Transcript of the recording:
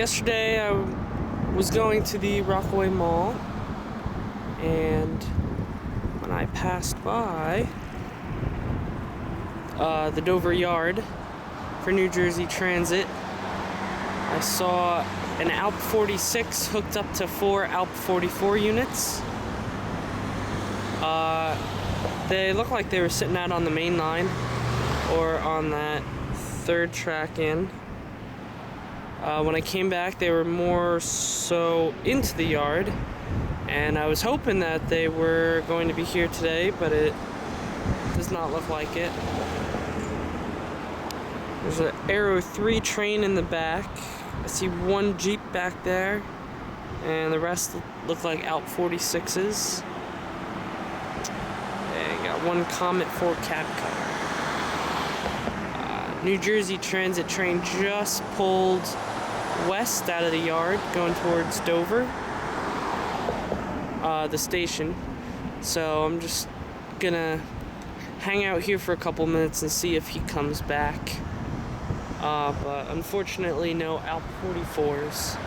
yesterday I was going to the Rockaway Mall, and when I passed by the Dover Yard for New Jersey Transit, I saw an ALP 46 hooked up to 4 ALP 44 units. They looked like they were sitting out on the main line or on that third track in. When I came back, they were more so into the yard, and I was hoping that they were going to be here today, but it does not look like it. There's an Aero 3 train in the back. I see one Jeep back there, and the rest look like ALP 46s. And got one Comet 4 cab car. New Jersey Transit train just pulled west out of the yard, going towards Dover, the station. So I'm just gonna hang out here for a couple minutes and see if he comes back. But unfortunately, no ALP 44s.